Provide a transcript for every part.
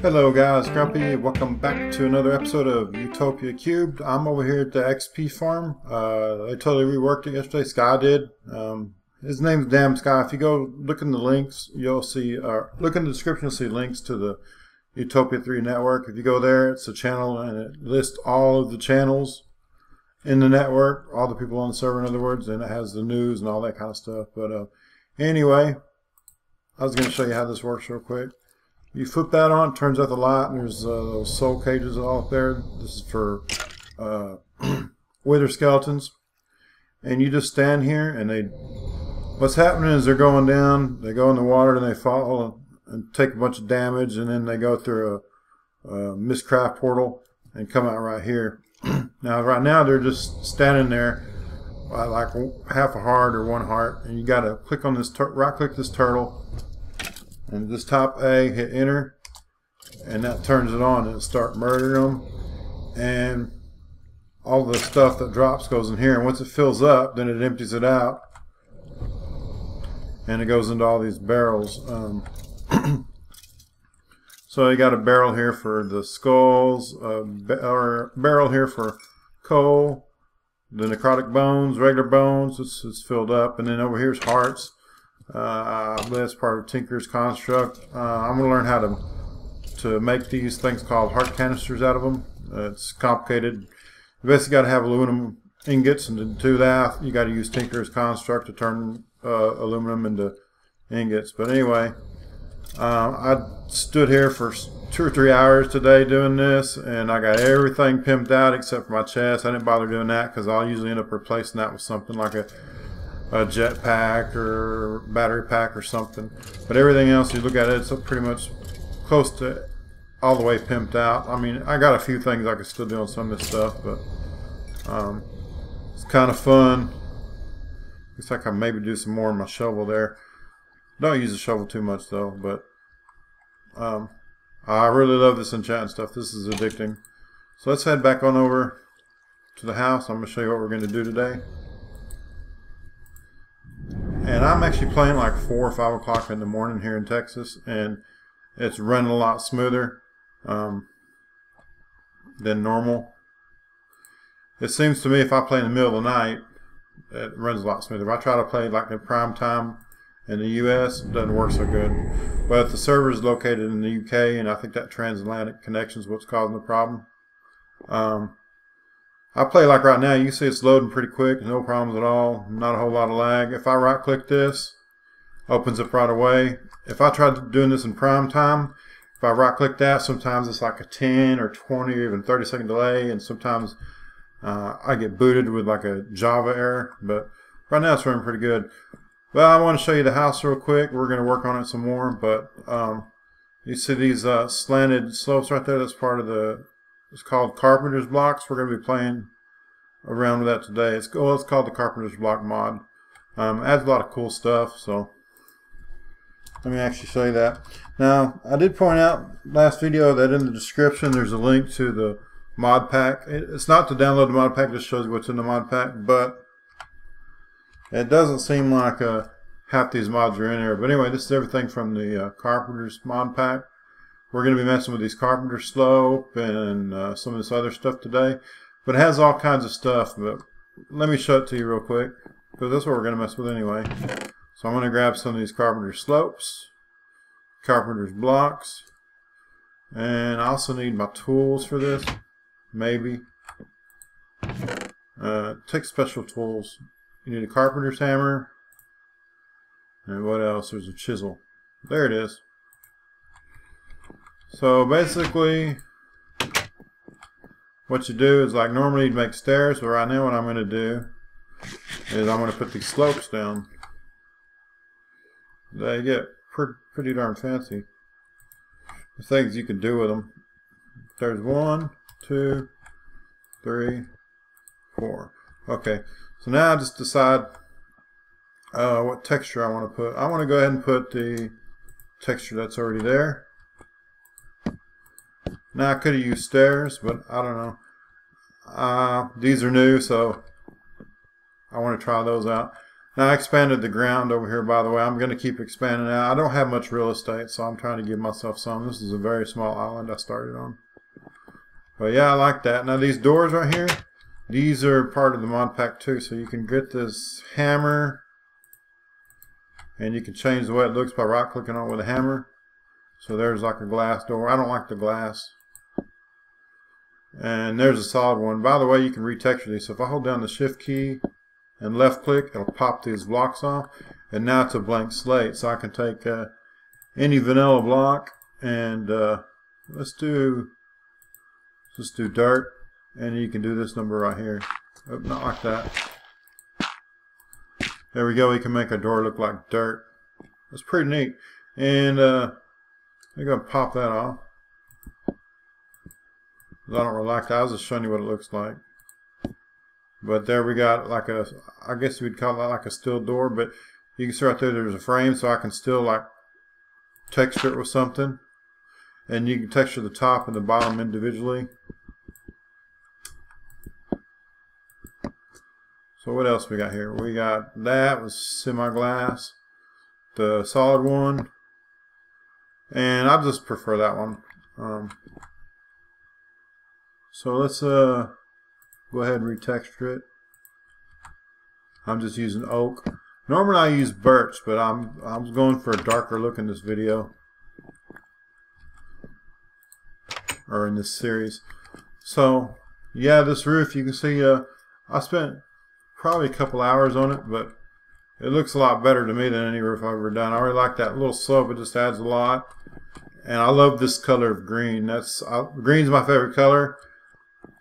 Hello guys, Grumpy. Welcome back to another episode of Utopia³. I'm over here at the XP farm. I totally reworked it yesterday. Sky did. His name's Damn Sky. If you go look in the links, you'll see, look in the description, you'll see links to the Utopia³ network. If you go there, it's a channel and it lists all of the channels in the network, all the people on the server in other words, and it has the news and all that kind of stuff. But anyway, I was going to show you how this works real quick. You flip that on, it turns out the light, and there's those soul cages all up there. This is for wither skeletons. And you just stand here, and what's happening is they're going down, they go in the water, and they fall and take a bunch of damage, and then they go through a Mistcraft portal and come out right here. Now, right now, they're just standing there like half a heart or one heart, and you got to click on this, right-click this turtle, and this top A, hit enter, and that turns it on, and it starts murdering them, and all the stuff that drops goes in here, and once it fills up, then it empties it out, and it goes into all these barrels. So you got a barrel here for the skulls, or barrel here for coal, the necrotic bones, regular bones, it's filled up, and then over here's hearts. That's part of Tinker's construct. I'm going to learn how to make these things called heart canisters out of them. It's complicated. You basically got to have aluminum ingots, and to do that, you got to use Tinker's construct to turn aluminum into ingots. But anyway, I stood here for 2 or 3 hours today doing this, and I got everything pimped out except for my chest. I didn't bother doing that because I'll usually end up replacing that with something like a jet pack or battery pack or something. But everything else, you look at it, it's pretty much close to all the way pimped out. I mean, I got a few things I could still do on some of this stuff, but it's kind of fun. Looks like I maybe do some more in my shovel there. Don't use the shovel too much though, but I really love this enchanting stuff. This is addicting. So let's head back on over to the house. I'm going to show you what we're going to do today. And I'm actually playing like 4 or 5 o'clock in the morning here in Texas, and it's running a lot smoother than normal. It seems to me if I play in the middle of the night, it runs a lot smoother. If I try to play like in prime time in the US, it doesn't work so good. But the server is located in the UK, and I think that transatlantic connection is what's causing the problem. I play like right now, you can see it's loading pretty quick, no problems at all, not a whole lot of lag. If I right click this, opens up right away. If I tried doing this in prime time, if I right click that, sometimes it's like a 10 or 20 or even 30-second delay, and sometimes I get booted with like a Java error, but right now it's running pretty good. Well, I want to show you the house real quick. We're going to work on it some more, but you see these slanted slopes right there, that's part of it's called Carpenter's blocks. We're going to be playing around with that today. It's called the Carpenter's block mod. Adds a lot of cool stuff, so let me actually show you that. Now, I did point out last video that in the description there's a link to the mod pack. It's not to download the mod pack, it just shows you what's in the mod pack, but it doesn't seem like half these mods are in there. But anyway, this is everything from the Carpenter's mod pack. We're going to be messing with these Carpenter slope and some of this other stuff today. But it has all kinds of stuff. But let me show it to you real quick, because that's what we're going to mess with anyway. So I'm going to grab some of these Carpenter slopes, Carpenter's blocks, and I also need my tools for this. Maybe. Take special tools. You need a carpenter's hammer. And what else? There's a chisel. There it is. So basically, what you do is like normally you'd make stairs, but right now what I'm going to do is I'm going to put these slopes down. They get pretty darn fancy. The things you can do with them. There's 1, 2, 3, 4. Okay. So now I just decide what texture I want to put. I want to go ahead and put the texture that's already there. Now I could have used stairs, but I don't know. These are new, so I want to try those out. Now I expanded the ground over here, by the way. I'm going to keep expanding out. I don't have much real estate, so I'm trying to give myself some. This is a very small island I started on. But yeah, I like that. Now these doors right here, these are part of the mod pack too. So you can get this hammer, and you can change the way it looks by right clicking on it with a hammer. So there's like a glass door. I don't like the glass. And there's a solid one. By the way, you can retexture these. So if I hold down the shift key and left click, it'll pop these blocks off. And now it's a blank slate. So I can take any vanilla block and let's do dirt. And you can do this number right here. Oh, not like that. There we go. We can make a door look like dirt. That's pretty neat. And I'm going to pop that off. I don't really like that. I was just showing you what it looks like. But there we got like a, I guess you would call that like a steel door. But you can see right there's a frame, so I can still like texture it with something. And you can texture the top and the bottom individually. So what else we got here? We got that was semi-glass, the solid one, and I just prefer that one. So let's go ahead and retexture it. I'm just using oak. Normally I use birch, but I'm going for a darker look in this video, or in this series. So yeah, this roof, you can see I spent probably a couple hours on it, but it looks a lot better to me than any roof I've ever done. I really like that little slope. It just adds a lot. And I love this color of green. Green's my favorite color.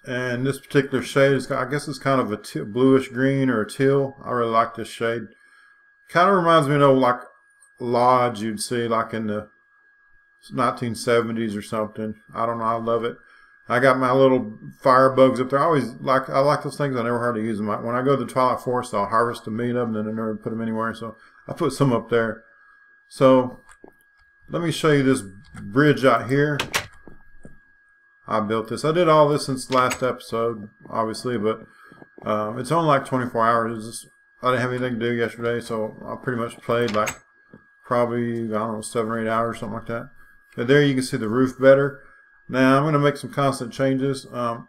And this particular shade is, I guess it's kind of a bluish green or a teal. I really like this shade. Kind of reminds me of like lodge you'd see like in the 1970s or something. I don't know. I love it. I got my little firebugs up there. I like those things. I never hardly use them. When I go to the Twilight Forest, I'll harvest a million of them, and then I never put them anywhere. So I put some up there. So let me show you this bridge out here. I built this. I did all this since the last episode, obviously, but it's only like 24 hours. I didn't have anything to do yesterday, so I pretty much played like probably, I don't know, 7 or 8 hours, something like that. And there you can see the roof better. Now I'm going to make some constant changes.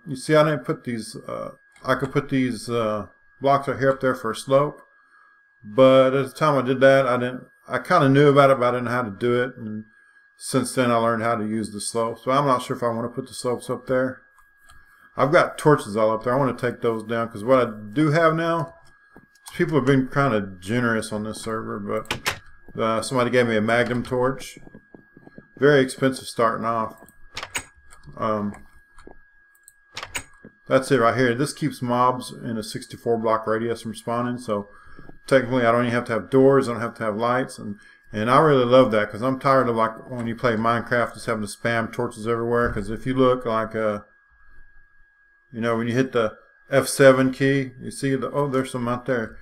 You see, I didn't put these. I could put these blocks right here up there for a slope, but at the time I did that, I kind of knew about it, but I didn't know how to do it. And since then, I learned how to use the slopes. So I'm not sure if I want to put the slopes up there. I've got torches all up there. I want to take those down because what I do have now, people have been kind of generous on this server, but somebody gave me a magnum torch. Very expensive starting off. That's it right here. This keeps mobs in a 64 block radius from spawning, so technically I don't even have to have doors, I don't have to have lights, and I really love that because I'm tired of like when you play Minecraft just having to spam torches everywhere. Because if you look like you know, when you hit the F7 key, you see there's some out there.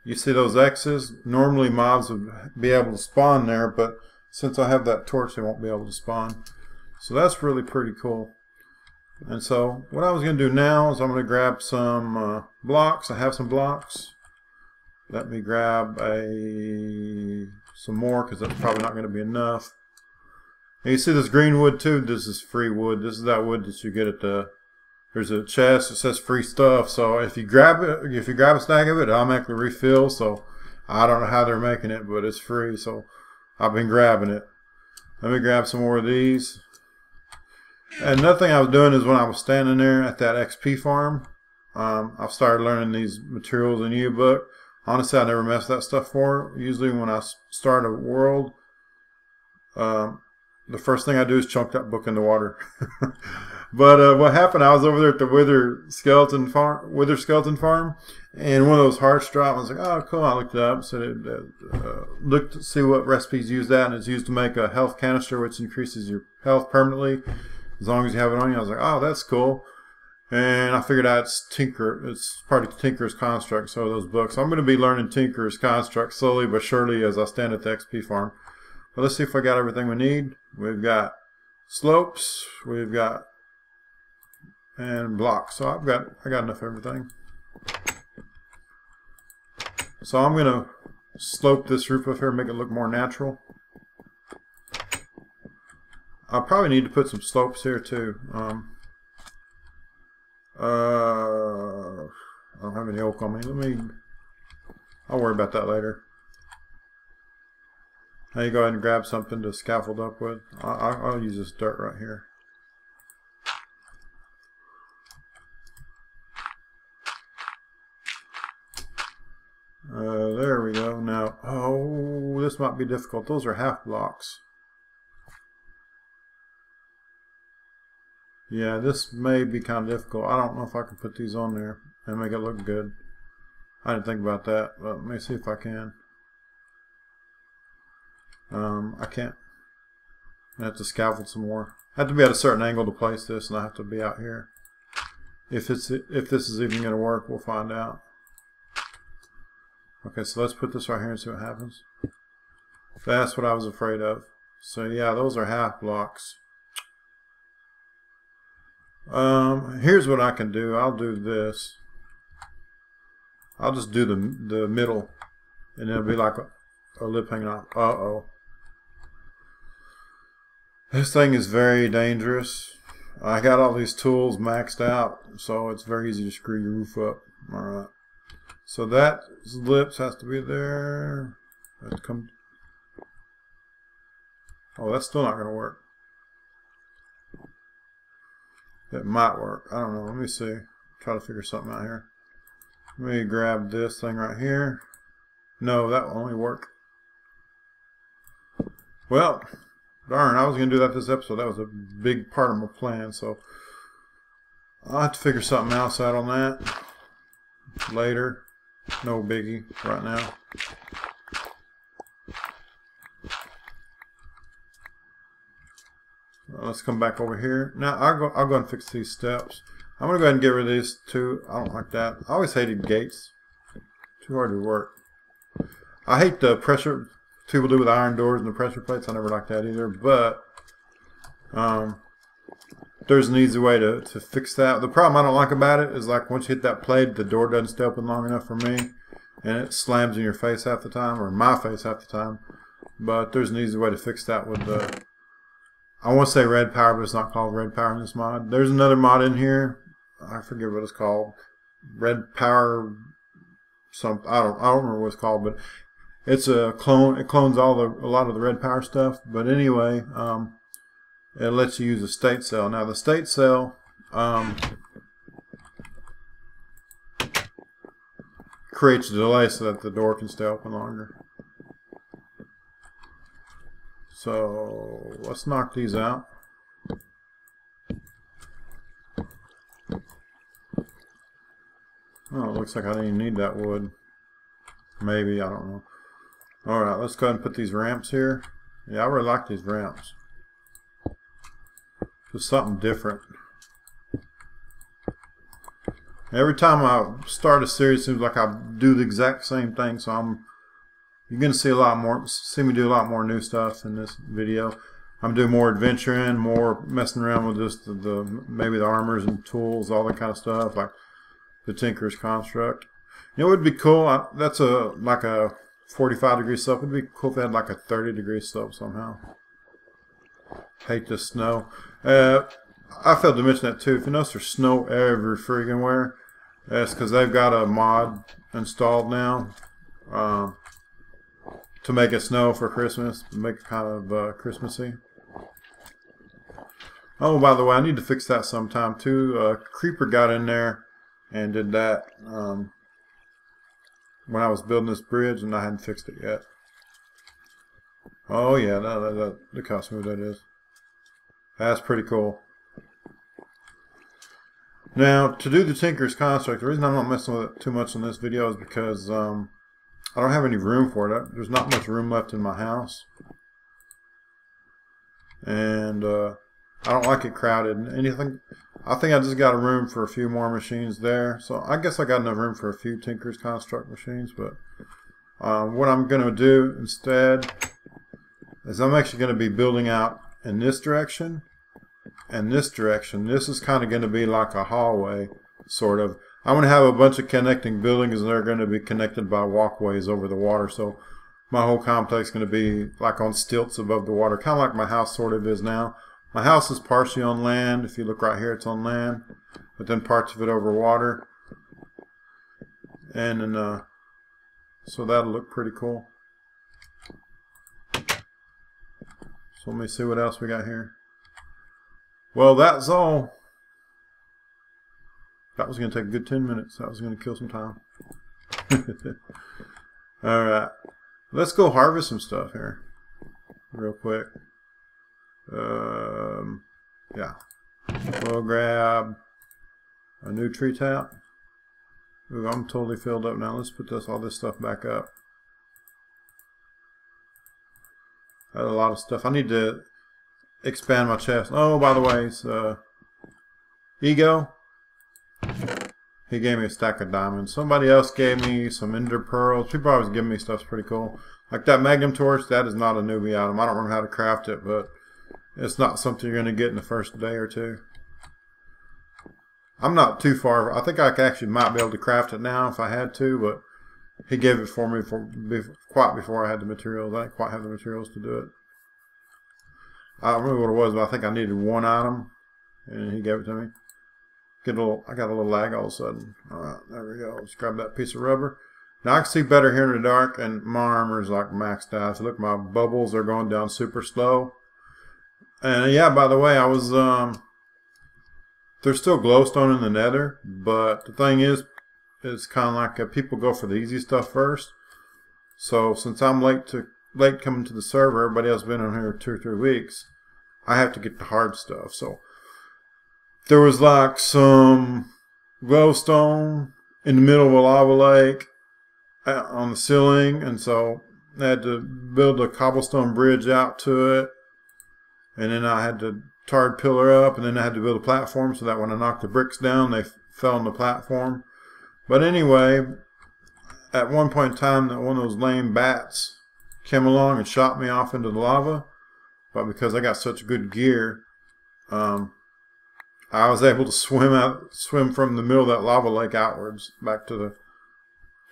You see those X's? Normally mobs would be able to spawn there, but since I have that torch, they won't be able to spawn. So that's really pretty cool. And so what I was going to do now is I'm going to grab some blocks. I have some blocks. Let me grab some more because that's probably not going to be enough. And you see this green wood too. This is free wood. This is that wood that you get at there's a chest that says free stuff. So if you grab it, if you grab a stack of it, it automatically refills. So I don't know how they're making it, but it's free. So I've been grabbing it. Let me grab some more of these. And another thing I was doing is when I was standing there at that XP farm, I've started learning these materials in U-Book. Honestly, I never messed that stuff for. Usually when I start a world, the first thing I do is chunk that book in the water. But what happened, I was over there at the Wither Skeleton Farm, and one of those hearts dropped. I was like, oh, cool. I looked it up, so looked to see what recipes use that, and it's used to make a health canister, which increases your health permanently as long as you have it on you. I was like, oh, that's cool. And I figured out it's part of Tinker's Construct, so those books. So I'm going to be learning Tinker's Construct slowly but surely as I stand at the XP farm. But let's see if I got everything we need. We've got slopes, we've got and blocks. So I got enough of everything. So I'm going to slope this roof up here and make it look more natural. I probably need to put some slopes here too. I don't have any oak on me. I'll worry about that later. Now you go ahead and grab something to scaffold up with. I'll use this dirt right here. There we go. Now, oh, this might be difficult. Those are half blocks. Yeah, this may be kind of difficult. I don't know if I can put these on there and make it look good. I didn't think about that, but let me see if I can. I can't. I have to scaffold some more. I have to be at a certain angle to place this, and I have to be out here. If this is even going to work, we'll find out. Okay, so let's put this right here and see what happens. That's what I was afraid of. So yeah, those are half blocks. Here's what I can do. I'll do this. I'll just do the middle, and it'll be like a lip hanging off. Uh-oh. This thing is very dangerous. I got all these tools maxed out, so it's very easy to screw your roof up. Alright. So that lips has to be there. Let's come. Oh, that's still not going to work. It might work. I don't know. Let me see. Try to figure something out here. Let me grab this thing right here. No, that will only work. Well, darn, I was going to do that this episode. That was a big part of my plan, so I'll have to figure something else out on that later. No biggie right now. Let's come back over here. Now I'll go and fix these steps. I'm going to go ahead and get rid of these two. I don't like that. I always hated gates. Too hard to work. I hate the pressure people do with iron doors and the pressure plates. I never liked that either. But there's an easy way to fix that. The problem I don't like about it is, like, once you hit that plate, the door doesn't stay open long enough for me, and it slams in your face half the time, or my face half the time. But there's an easy way to fix that with the, I want to say Red Power, but it's not called Red Power in this mod. There's another mod in here. I forget what it's called. Red Power some, I don't remember what it's called, but it's a clone. It clones a lot of the Red Power stuff. But anyway, it lets you use a state cell. Now the state cell creates a delay so that the door can stay open longer. So let's knock these out. Oh, it looks like I didn't even need that wood. Maybe, I don't know. Alright, let's go ahead and put these ramps here. Yeah, I really like these ramps. Just something different. Every time I start a series, it seems like I do the exact same thing, so you're going to see see me do a lot more new stuff in this video. I'm doing more adventuring, more messing around with just maybe the armors and tools, all that kind of stuff, like the Tinker's Construct. You know, it would be cool. That's like a 45-degree slope. It would be cool if it had like a 30-degree slope somehow. Hate the snow. I failed to mention that too. If you notice there's snow every friggin' where, that's because they've got a mod installed now to make it snow for Christmas, make it kind of Christmassy. Oh, by the way, I need to fix that sometime too. Creeper got in there and did that when I was building this bridge, and I hadn't fixed it yet. Oh yeah, look how smooth that is. That's pretty cool. Now, to do the Tinker's Construct, the reason I'm not messing with it too much in this video is because I don't have any room for it. There's not much room left in my house. And I don't like it crowded. I think I just got a room for a few more machines there. So I guess I got enough room for a few Tinker's Construct machines. But what I'm going to do instead is I'm actually going to be building out in this direction and this direction. This is kind of going to be like a hallway, sort of. I'm going to have a bunch of connecting buildings, and they're going to be connected by walkways over the water. So my whole complex is going to be like on stilts above the water, kind of like my house sort of is now. My house is partially on land. If you look right here, it's on land, but then parts of it over water. And then, so that'll look pretty cool. So let me see what else we got here. Well, that's all. That was going to take a good 10 minutes. That was going to kill some time. Alright. Let's go harvest some stuff here. Real quick. Yeah. We'll grab a new tree tap. Ooh, I'm totally filled up now. Let's put all this stuff back up. I had a lot of stuff. I need to expand my chest. Oh, by the way, it's Ego. He gave me a stack of diamonds. Somebody else gave me some ender pearls. People always give me stuff that's pretty cool. Like that magnum torch, that is not a newbie item. I don't remember how to craft it, but it's not something you're going to get in the first day or two. I'm not too far. I think I actually might be able to craft it now if I had to, but he gave it for me quite before I had the materials. I didn't quite have the materials to do it. I don't remember what it was, but I think I needed one item, and he gave it to me. I got a little lag all of a sudden. Alright, there we go. Let's grab that piece of rubber. Now I can see better here in the dark, and my armor is like maxed out. So look, my bubbles are going down super slow. And yeah, by the way, I was there's still glowstone in the nether, but the thing is, it's kind of like people go for the easy stuff first. So since I'm late coming to the server, everybody else has been on here 2 or 3 weeks, I have to get the hard stuff. So there was like some glowstone in the middle of a lava lake on the ceiling, and so I had to build a cobblestone bridge out to it, and then I had to tarred pillar up, and then I had to build a platform so that when I knocked the bricks down, they fell on the platform. But anyway, at one point in time, one of those lame bats came along and shot me off into the lava. But because I got such good gear, I was able to swim from the middle of that lava lake outwards back to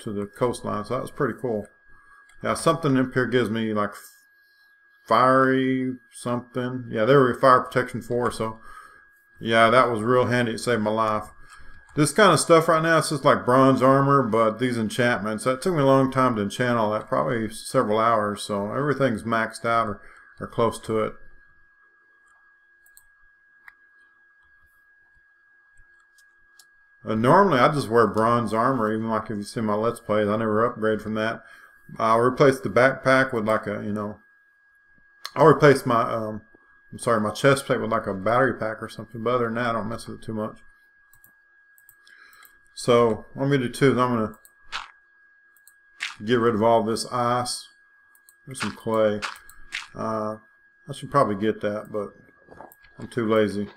the coastline. So that was pretty cool. Yeah, something up here gives me like fiery something. Yeah, there were fire protection 4, so yeah, that was real handy. It saved my life. This kind of stuff right now, it's just like bronze armor, but these enchantments, that took me a long time to enchant all that, probably several hours, so everything's maxed out or close to it. Normally I just wear bronze armor, even like if you see my Let's Plays. I never upgrade from that. I'll replace the backpack with like a, I'll replace my, my chest plate with like a battery pack or something. But other than that, I don't mess with it too much. So what I'm going to do too is I'm going to get rid of all this ice. There's some clay. I should probably get that, but I'm too lazy.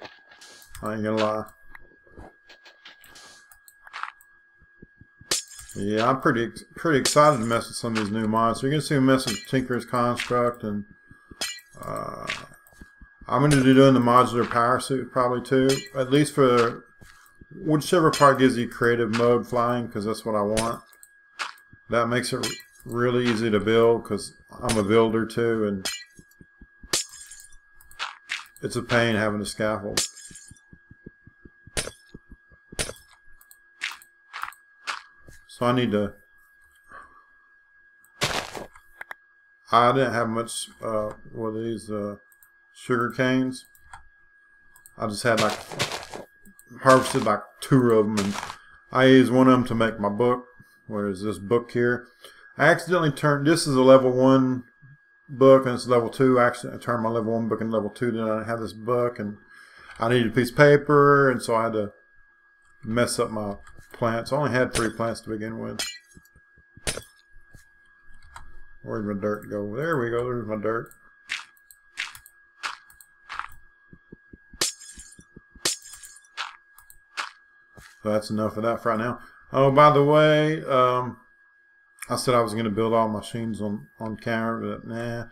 I ain't going to lie. Yeah, I'm pretty excited to mess with some of these new mods. So you're going to see me mess with Tinker's Construct, and I'm going to be doing the modular power suit probably too, at least for whichever part gives you creative mode flying, because that's what I want. That makes it really easy to build, because I'm a builder too, and it's a pain having a scaffold. So I need to, I didn't have much, what are these, sugar canes. I just had like, harvested like 2 of them, and I used one of them to make my book. Where is this book here? I accidentally turned, this is a level 1 book, and it's level 2. I accidentally turned my level 1 book into level 2, then I have this book, and I needed a piece of paper, and so I had to mess up my plants. I only had 3 plants to begin with. Where'd my dirt go? There we go, there's my dirt. So that's enough of that for right now. Oh, by the way, I said I was going to build all machines on camera, but nah.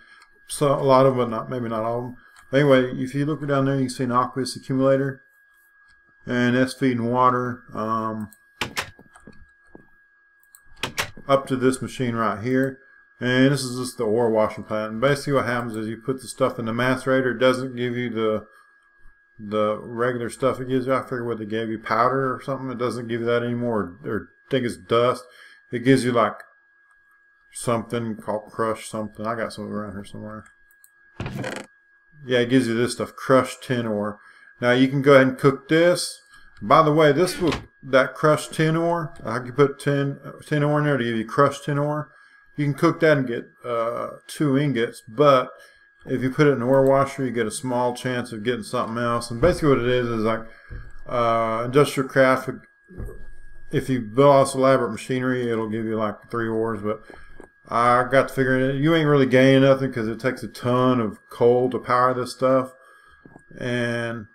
So a lot of them, but maybe not all of them. But anyway, if you look down there, you can see an aqueous accumulator and S feeding water. up to this machine right here. And this is just the ore washing plant. And basically what happens is you put the stuff in the macerator. It doesn't give you the regular stuff it gives you. I figure what they gave you, powder or something. It doesn't give you that anymore, or I think it's dust. It gives you like something called crush something. I got some around here somewhere. Yeah, it gives you this stuff, crushed tin ore. Now you can go ahead and cook this. By the way, that crushed tin ore, I can put tin ore in there to give you crushed tin ore. You can cook that and get 2 ingots, but if you put it in an ore washer, you get a small chance of getting something else. And basically what it is like industrial craft. If you build all this elaborate machinery, it'll give you like 3 ores, but I got to figure it out. You ain't really gaining nothing because it takes a ton of coal to power this stuff. And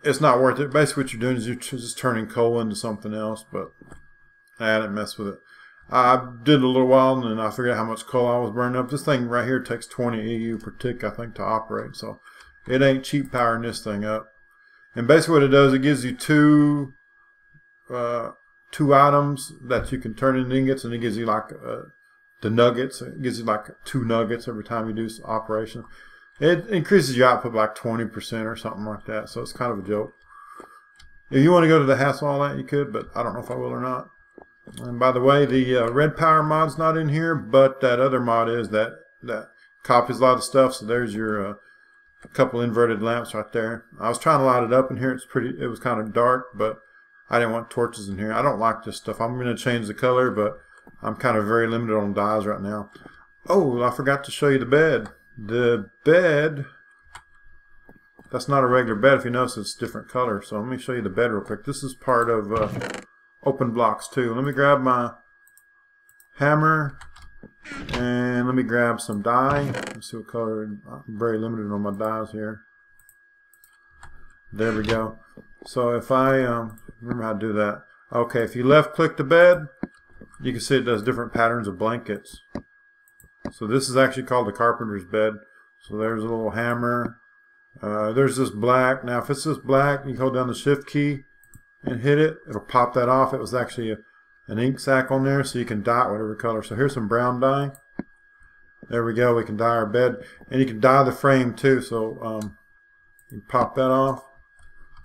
it's not worth it. Basically what you're doing is you're just turning coal into something else, but I didn't mess with it. I did a little while and then I figured out how much coal I was burning up. This thing right here takes 20 EU per tick, I think, to operate. So it ain't cheap powering this thing up. And basically what it does, it gives you two items that you can turn into ingots, and it gives you like the nuggets. It gives you like 2 nuggets every time you do this operation. It increases your output by like 20% or something like that. So it's kind of a joke. If you want to go to the hassle all that, you could, but I don't know if I will or not. And by the way, the red power mod's not in here, but that other mod is that copies a lot of stuff. So there's your couple inverted lamps right there. I was trying to light it up in here. It was kind of dark, but I didn't want torches in here. I don't like this stuff. I'm going to change the color, but I'm kind of very limited on dyes right now. Oh, I forgot to show you the bed. The bed, that's not a regular bed. If you notice, it's a different color. So let me show you the bed real quick. This is part of Open Blocks 2. Let me grab my hammer and let me grab some dye. Let's see what color. I'm very limited on my dyes here. There we go. So if I remember how to do that. Okay, if you left click the bed, you can see it does different patterns of blankets. So this is actually called the Carpenter's bed. So there's a little hammer. There's this black. Now if it's this black, you hold down the shift key and hit it. It'll pop that off. It was actually an ink sac on there, so you can dye it whatever color. So here's some brown dye. There we go. We can dye our bed. And you can dye the frame too. So you pop that off.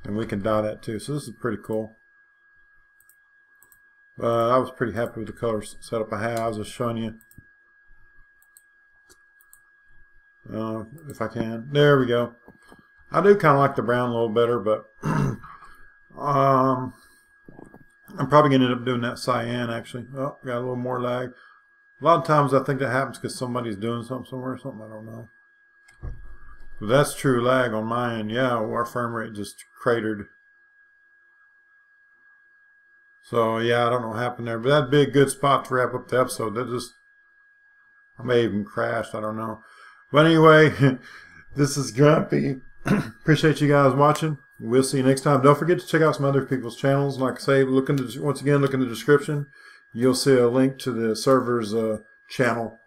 And we can dye that too. So this is pretty cool. I was pretty happy with the color setup I had. I was just showing you. If I can. There we go. I do kind of like the brown a little better, but I'm probably going to end up doing that cyan actually. Oh, got a little more lag. A lot of times I think that happens because somebody's doing something somewhere or something. I don't know. But that's true lag on my end. Yeah, our frame rate just cratered. So yeah, I don't know what happened there. But that'd be a good spot to wrap up the episode. I may even crash. I don't know. But anyway, this is Grumpy. Appreciate you guys watching. We'll see you next time. Don't forget to check out some other people's channels. Like I say, once again, look in the description. You'll see a link to the server's channel.